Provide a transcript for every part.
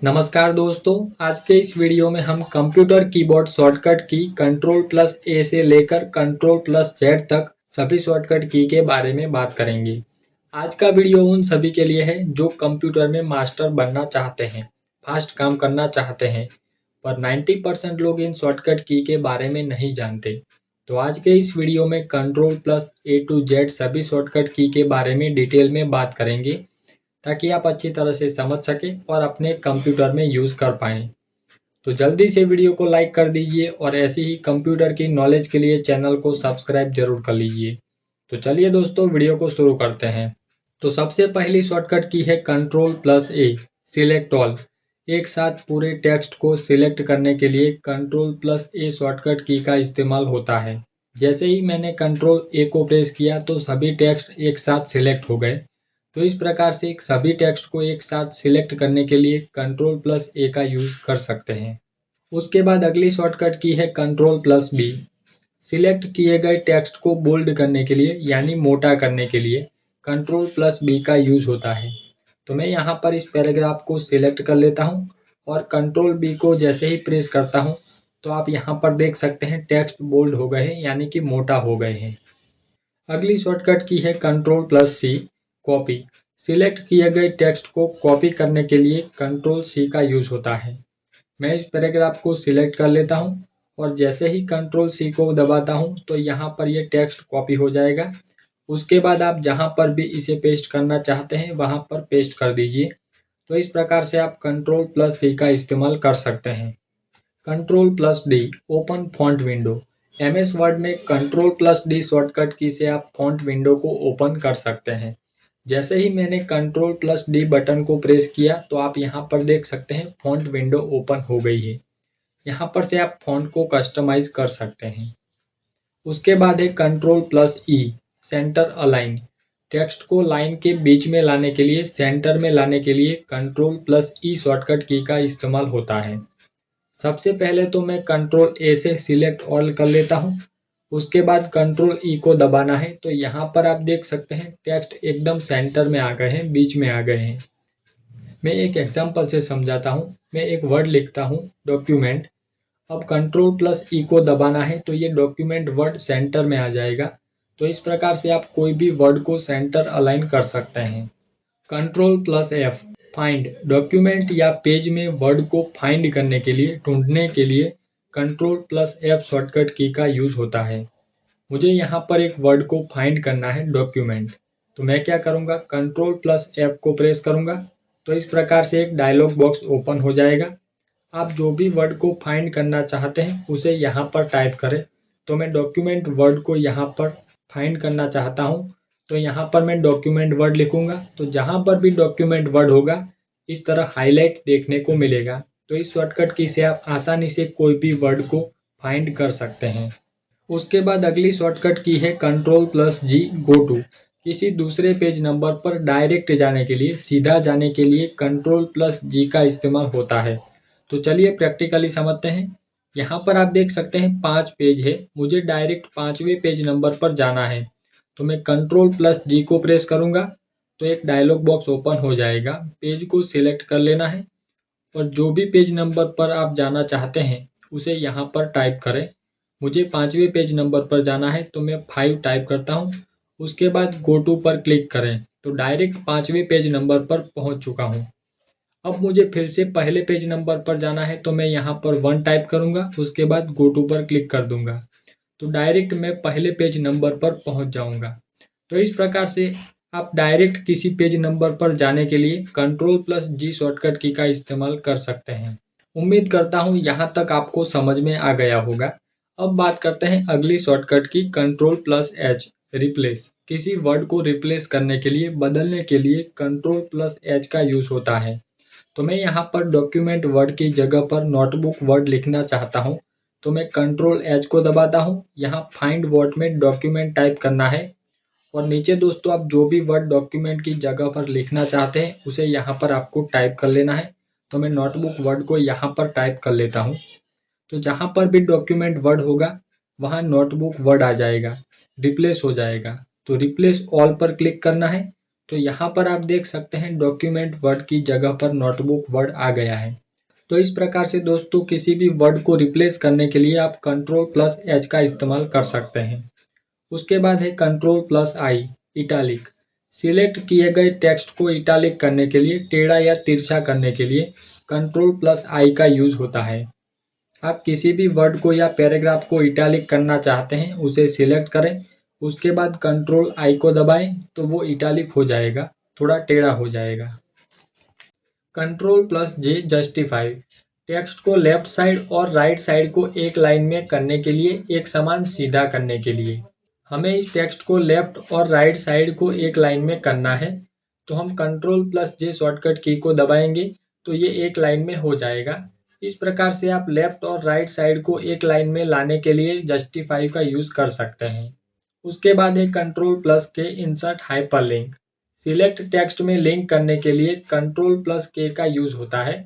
नमस्कार दोस्तों, आज के इस वीडियो में हम कंप्यूटर कीबोर्ड शॉर्टकट की Ctrl+A से लेकर Ctrl+Z तक सभी शॉर्टकट की के बारे में बात करेंगे। आज का वीडियो उन सभी के लिए है जो कंप्यूटर में मास्टर बनना चाहते हैं, फास्ट काम करना चाहते हैं, पर 90% लोग इन शॉर्टकट की के बारे में नहीं जानते। तो आज के इस वीडियो में Ctrl+A to Z सभी शॉर्टकट की के बारे में डिटेल में बात करेंगे ताकि आप अच्छी तरह से समझ सकें और अपने कंप्यूटर में यूज़ कर पाएँ। तो जल्दी से वीडियो को लाइक कर दीजिए और ऐसी ही कंप्यूटर की नॉलेज के लिए चैनल को सब्सक्राइब जरूर कर लीजिए। तो चलिए दोस्तों, वीडियो को शुरू करते हैं। तो सबसे पहली शॉर्टकट की है Ctrl+A सिलेक्ट ऑल। एक साथ पूरे टेक्स्ट को सिलेक्ट करने के लिए Ctrl+A शॉर्टकट की का इस्तेमाल होता है। जैसे ही मैंने Ctrl+A को प्रेस किया तो सभी टेक्स्ट एक साथ सिलेक्ट हो गए। तो इस प्रकार से सभी टेक्स्ट को एक साथ सिलेक्ट करने के लिए Ctrl+A का यूज़ कर सकते हैं। उसके बाद अगली शॉर्टकट की है Ctrl+B। सिलेक्ट किए गए टेक्स्ट को बोल्ड करने के लिए यानी मोटा करने के लिए Ctrl+B का यूज़ होता है। तो मैं यहाँ पर इस पैराग्राफ को सिलेक्ट कर लेता हूँ और Ctrl+B को जैसे ही प्रेस करता हूँ तो आप यहाँ पर देख सकते हैं टेक्स्ट बोल्ड हो गए हैं यानी कि मोटा हो गए हैं। अगली शॉर्टकट की है Ctrl+C कॉपी। सिलेक्ट किए गए टेक्स्ट को कॉपी करने के लिए Ctrl+C का यूज़ होता है। मैं इस पैराग्राफ को सिलेक्ट कर लेता हूँ और जैसे ही Ctrl+C को दबाता हूँ तो यहाँ पर ये टेक्स्ट कॉपी हो जाएगा। उसके बाद आप जहाँ पर भी इसे पेस्ट करना चाहते हैं वहाँ पर पेस्ट कर दीजिए। तो इस प्रकार से आप Ctrl+C का इस्तेमाल कर सकते हैं। Ctrl+D open font window. MS word में Ctrl+D शॉर्टकट की से आप फॉन्ट विंडो को ओपन कर सकते हैं। जैसे ही मैंने Ctrl+D बटन को प्रेस किया तो आप यहाँ पर देख सकते हैं फॉन्ट विंडो ओपन हो गई है। यहाँ पर से आप फॉन्ट को कस्टमाइज कर सकते हैं। उसके बाद है Ctrl+E सेंटर अलाइन। टेक्स्ट को लाइन के बीच में लाने के लिए, सेंटर में लाने के लिए Ctrl+E शॉर्टकट की का इस्तेमाल होता है। सबसे पहले तो मैं Ctrl+A से सिलेक्ट ऑल कर लेता हूँ। उसके बाद Ctrl+E को दबाना है तो यहाँ पर आप देख सकते हैं टेक्स्ट एकदम सेंटर में आ गए हैं, बीच में आ गए हैं। मैं एक एग्जांपल से समझाता हूँ। मैं एक वर्ड लिखता हूँ डॉक्यूमेंट। अब Ctrl+E को दबाना है तो ये डॉक्यूमेंट वर्ड सेंटर में आ जाएगा। तो इस प्रकार से आप कोई भी वर्ड को सेंटर अलाइन कर सकते हैं। Ctrl+F find. डॉक्यूमेंट या पेज में वर्ड को फाइंड करने के लिए, ढूंढने के लिए Ctrl+F शॉर्टकट की का यूज़ होता है। मुझे यहाँ पर एक वर्ड को फाइंड करना है डॉक्यूमेंट। तो मैं क्या करूँगा, Ctrl+F को प्रेस करूँगा तो इस प्रकार से एक डायलॉग बॉक्स ओपन हो जाएगा। आप जो भी वर्ड को फाइंड करना चाहते हैं उसे यहाँ पर टाइप करें। तो मैं डॉक्यूमेंट वर्ड को यहाँ पर फाइंड करना चाहता हूँ तो यहाँ पर मैं डॉक्यूमेंट वर्ड लिखूँगा। तो जहाँ पर भी डॉक्यूमेंट वर्ड होगा इस तरह हाईलाइट देखने को मिलेगा। तो इस शॉर्टकट की से आप आसानी से कोई भी वर्ड को फाइंड कर सकते हैं। उसके बाद अगली शॉर्टकट की है Ctrl+G गो टू। किसी दूसरे पेज नंबर पर डायरेक्ट जाने के लिए, सीधा जाने के लिए Ctrl+G का इस्तेमाल होता है। तो चलिए प्रैक्टिकली समझते हैं। यहाँ पर आप देख सकते हैं 5 पेज है, मुझे डायरेक्ट 5वें पेज नंबर पर जाना है। तो मैं Ctrl+G को प्रेस करूँगा तो एक डायलॉग बॉक्स ओपन हो जाएगा। पेज को सिलेक्ट कर लेना है और जो भी पेज नंबर पर आप जाना चाहते हैं उसे यहाँ पर टाइप करें। मुझे 5वें पेज नंबर पर जाना है तो मैं 5 टाइप करता हूँ। उसके बाद गो टू पर क्लिक करें तो डायरेक्ट 5वें पेज नंबर पर पहुँच चुका हूँ। अब मुझे फिर से पहले पेज नंबर पर जाना है तो मैं यहाँ पर 1 टाइप करूँगा। उसके बाद गो टू पर क्लिक कर दूँगा तो डायरेक्ट मैं पहले पेज नंबर पर पहुँच जाऊँगा। तो इस प्रकार से आप डायरेक्ट किसी पेज नंबर पर जाने के लिए Ctrl+G शॉर्टकट की का इस्तेमाल कर सकते हैं। उम्मीद करता हूँ यहाँ तक आपको समझ में आ गया होगा। अब बात करते हैं अगली शॉर्टकट की Ctrl+H रिप्लेस। किसी वर्ड को रिप्लेस करने के लिए, बदलने के लिए Ctrl+H का यूज़ होता है। तो मैं यहाँ पर डॉक्यूमेंट वर्ड की जगह पर नोटबुक वर्ड लिखना चाहता हूँ तो मैं Ctrl+H को दबाता हूँ। यहाँ फाइंड वर्ड में डॉक्यूमेंट टाइप करना है और नीचे दोस्तों आप जो भी वर्ड डॉक्यूमेंट की जगह पर लिखना चाहते हैं उसे यहाँ पर आपको टाइप कर लेना है। तो मैं नोटबुक वर्ड को यहाँ पर टाइप कर लेता हूँ। तो जहाँ पर भी डॉक्यूमेंट वर्ड होगा वहाँ नोटबुक वर्ड आ जाएगा, रिप्लेस हो जाएगा। तो रिप्लेस ऑल पर क्लिक करना है तो यहाँ पर आप देख सकते हैं डॉक्यूमेंट वर्ड की जगह पर नोटबुक वर्ड आ गया है। तो इस प्रकार से दोस्तों किसी भी वर्ड को रिप्लेस करने के लिए आप Ctrl+H का इस्तेमाल कर सकते हैं। उसके बाद है Ctrl+I इटालिक। सिलेक्ट किए गए टेक्स्ट को इटालिक करने के लिए, टेढ़ा या तिरछा करने के लिए Ctrl+I का यूज होता है। आप किसी भी वर्ड को या पैराग्राफ को इटालिक करना चाहते हैं उसे सिलेक्ट करें, उसके बाद Ctrl+I को दबाएं तो वो इटालिक हो जाएगा, थोड़ा टेढ़ा हो जाएगा। Ctrl+J justify. टेक्स्ट को लेफ्ट साइड और राइट साइड को एक लाइन में करने के लिए, एक समान सीधा करने के लिए हमें इस टेक्स्ट को लेफ्ट और राइट साइड को एक लाइन में करना है। तो हम Ctrl+J शॉर्टकट की को दबाएंगे तो ये एक लाइन में हो जाएगा। इस प्रकार से आप लेफ्ट और राइट साइड को एक लाइन में लाने के लिए जस्टिफाई का यूज कर सकते हैं। उसके बाद है Ctrl+K insert hyperlink. Select text में लिंक करने के लिए Ctrl+K का यूज होता है।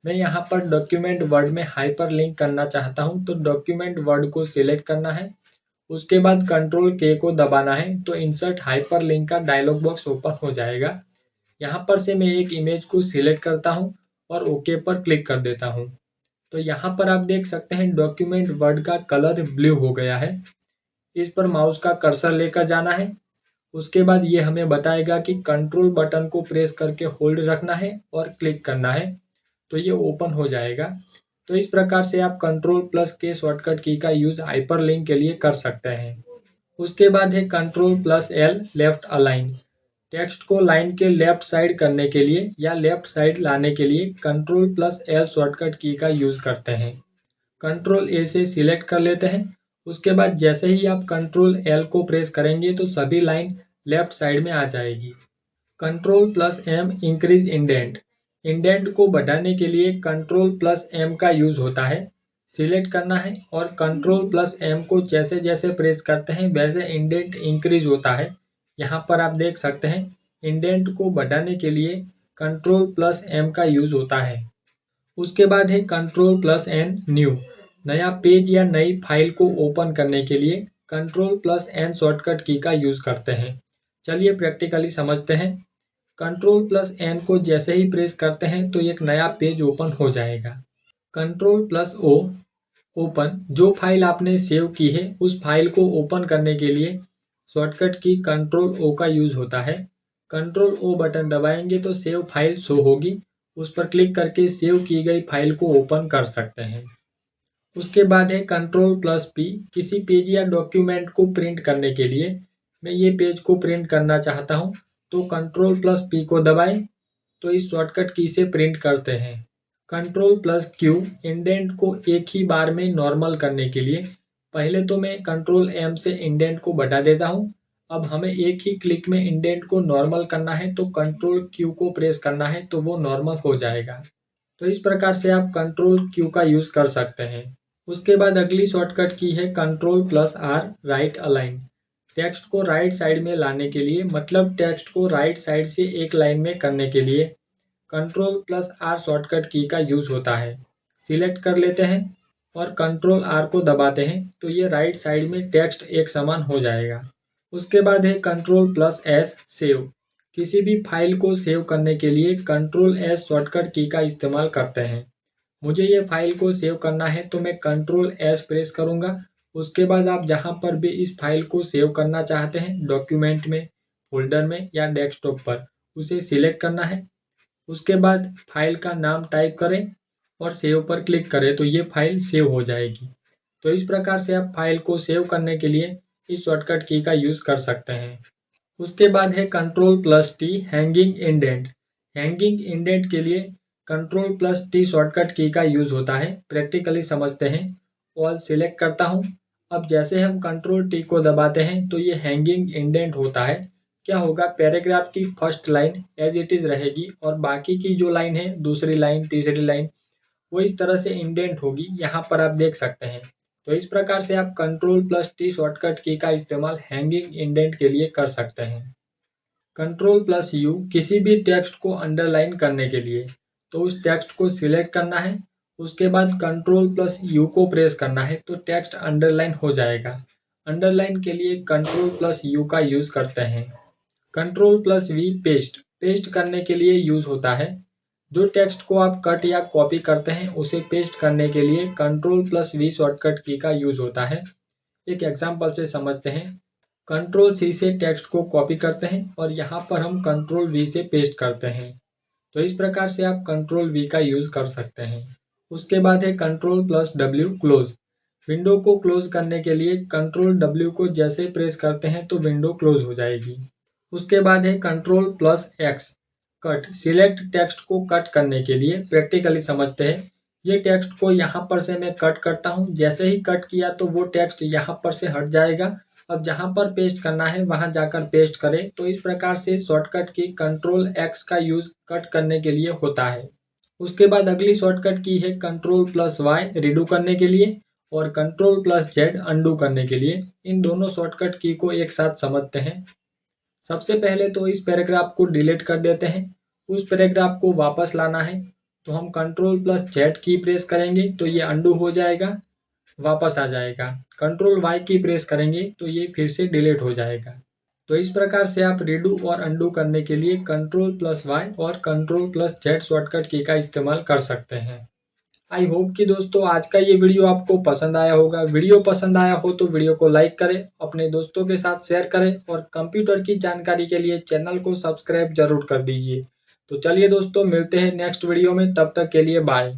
मैं यहाँ पर डॉक्यूमेंट वर्ड में हाइपरलिंक करना चाहता हूँ तो डॉक्यूमेंट वर्ड को सिलेक्ट करना है, उसके बाद Ctrl+K को दबाना है तो इंसर्ट हाइपरलिंक का डायलॉग बॉक्स ओपन हो जाएगा। यहाँ पर से मैं एक इमेज को सिलेक्ट करता हूँ और ओके पर क्लिक कर देता हूँ। तो यहाँ पर आप देख सकते हैं डॉक्यूमेंट वर्ड का कलर ब्लू हो गया है। इस पर माउस का कर्सर लेकर जाना है। उसके बाद ये हमें बताएगा कि कंट्रोल बटन को प्रेस करके होल्ड रखना है और क्लिक करना है तो ये ओपन हो जाएगा। तो इस प्रकार से आप Ctrl+K शॉर्टकट की का यूज हाइपरलिंक के लिए कर सकते हैं। उसके बाद है Ctrl+L लेफ्ट अलाइन। टेक्स्ट को लाइन के लेफ्ट साइड करने के लिए या लेफ्ट साइड लाने के लिए Ctrl+L शॉर्टकट की का यूज करते हैं। Ctrl+A से सिलेक्ट कर लेते हैं। उसके बाद जैसे ही आप Ctrl+L को प्रेस करेंगे तो सभी लाइन लेफ्ट साइड में आ जाएगी। Ctrl+M increase indent. इंडेंट को बढ़ाने के लिए Ctrl+M का यूज होता है। सिलेक्ट करना है और Ctrl+M को जैसे जैसे प्रेस करते हैं वैसे इंडेंट इंक्रीज होता है। यहाँ पर आप देख सकते हैं इंडेंट को बढ़ाने के लिए Ctrl+M का यूज होता है। उसके बाद है Ctrl+N न्यू। नया पेज या नई फाइल को ओपन करने के लिए Ctrl+N शॉर्टकट की का यूज करते हैं। चलिए प्रैक्टिकली समझते हैं। Ctrl+N को जैसे ही प्रेस करते हैं तो एक नया पेज ओपन हो जाएगा। Ctrl+O open. जो फाइल आपने सेव की है उस फाइल को ओपन करने के लिए शॉर्टकट की Ctrl+O का यूज होता है। Ctrl+O बटन दबाएंगे तो सेव फाइल शो होगी, उस पर क्लिक करके सेव की गई फाइल को ओपन कर सकते हैं। उसके बाद है Ctrl+P। किसी पेज या डॉक्यूमेंट को प्रिंट करने के लिए मैं ये पेज को प्रिंट करना चाहता हूँ तो Ctrl+P को दबाएं तो इस शॉर्टकट की से प्रिंट करते हैं। Ctrl+Q इंडेंट को एक ही बार में नॉर्मल करने के लिए पहले तो मैं Ctrl+M से इंडेंट को बढ़ा देता हूँ। अब हमें एक ही क्लिक में इंडेंट को नॉर्मल करना है तो Ctrl+Q को प्रेस करना है तो वो नॉर्मल हो जाएगा। तो इस प्रकार से आप Ctrl+Q का यूज कर सकते हैं। उसके बाद अगली शॉर्टकट की है Ctrl+R राइट अलाइन। टेक्स्ट को राइट साइड में लाने के लिए, मतलब टेक्स्ट को राइट साइड से एक लाइन में करने के लिए Ctrl+R शॉर्टकट की का यूज होता है। सिलेक्ट कर लेते हैं और Ctrl+R को दबाते हैं तो ये राइट साइड में टेक्स्ट एक समान हो जाएगा। उसके बाद है Ctrl+S सेव। किसी भी फाइल को सेव करने के लिए Ctrl+S शॉर्टकट की का इस्तेमाल करते हैं। मुझे ये फाइल को सेव करना है तो मैं Ctrl+S प्रेस करूँगा। उसके बाद आप जहाँ पर भी इस फाइल को सेव करना चाहते हैं, डॉक्यूमेंट में, फोल्डर में या डेस्कटॉप पर, उसे सिलेक्ट करना है। उसके बाद फाइल का नाम टाइप करें और सेव पर क्लिक करें तो ये फाइल सेव हो जाएगी। तो इस प्रकार से आप फाइल को सेव करने के लिए इस शॉर्टकट की का यूज़ कर सकते हैं। उसके बाद है Ctrl+T hanging indent. Hanging indent के लिए Ctrl+T शॉर्टकट की का यूज होता है। प्रैक्टिकली समझते हैं। ऑल सिलेक्ट करता हूँ। अब जैसे हम Ctrl+T को दबाते हैं तो ये हैंगिंग इंडेंट होता है। क्या होगा, पैराग्राफ की first line as it is रहेगी और बाकी की जो लाइन है, दूसरी लाइन, तीसरी लाइन, वो इस तरह से इंडेंट होगी। यहाँ पर आप देख सकते हैं। तो इस प्रकार से आप Ctrl+T शॉर्टकट की का इस्तेमाल हैंगिंग इंडेंट के लिए कर सकते हैं। Ctrl+U किसी भी टेक्स्ट को अंडरलाइन करने के लिए, तो उस टेक्स्ट को सिलेक्ट करना है। उसके बाद Ctrl+U को प्रेस करना है तो टेक्स्ट अंडरलाइन हो जाएगा। अंडरलाइन के लिए Ctrl+U का यूज करते हैं। Control plus V paste, paste करने के लिए यूज होता है। जो टेक्स्ट को आप कट या कॉपी करते हैं उसे पेस्ट करने के लिए कंट्रोल प्लस वी शॉर्टकट की का यूज होता है। एक एग्जांपल से समझते हैं। कंट्रोल सी से टेक्स्ट को कॉपी करते हैं और यहाँ पर हम कंट्रोल वी से पेस्ट करते हैं। तो इस प्रकार से आप कंट्रोल वी का यूज कर सकते हैं। उसके बाद है control plus W close. Window को क्लोज करने के लिए कंट्रोल डब्ल्यू को जैसे प्रेस करते हैं तो विंडो क्लोज हो जाएगी। उसके बाद है control plus x cut. Select text को कट करने के लिए प्रैक्टिकली समझते हैं। ये टेक्स्ट को यहाँ पर से मैं कट करता हूँ, जैसे ही कट किया तो वो टेक्स्ट यहाँ पर से हट जाएगा। अब जहाँ पर पेस्ट करना है वहाँ जाकर पेस्ट करें। तो इस प्रकार से शॉर्टकट की कंट्रोल एक्स का यूज कट करने के लिए होता है। उसके बाद अगली शॉर्टकट की है कंट्रोल प्लस वाई रिडू करने के लिए और कंट्रोल प्लस जेड अंडू करने के लिए। इन दोनों शॉर्टकट की को एक साथ समझते हैं। सबसे पहले तो इस पैराग्राफ को डिलीट कर देते हैं। उस पैराग्राफ को वापस लाना है तो हम कंट्रोल प्लस जेड की प्रेस करेंगे तो ये अंडू हो जाएगा, वापस आ जाएगा। कंट्रोल वाई की प्रेस करेंगे तो ये फिर से डिलीट हो जाएगा। तो इस प्रकार से आप रीडू और अंडू करने के लिए कंट्रोल प्लस वाई और कंट्रोल प्लस जेड शॉर्टकट की का इस्तेमाल कर सकते हैं। आई होप कि दोस्तों आज का ये वीडियो आपको पसंद आया होगा। वीडियो पसंद आया हो तो वीडियो को लाइक करें, अपने दोस्तों के साथ शेयर करें और कंप्यूटर की जानकारी के लिए चैनल को सब्सक्राइब जरूर कर दीजिए। तो चलिए दोस्तों, मिलते हैं नेक्स्ट वीडियो में, तब तक के लिए बाय।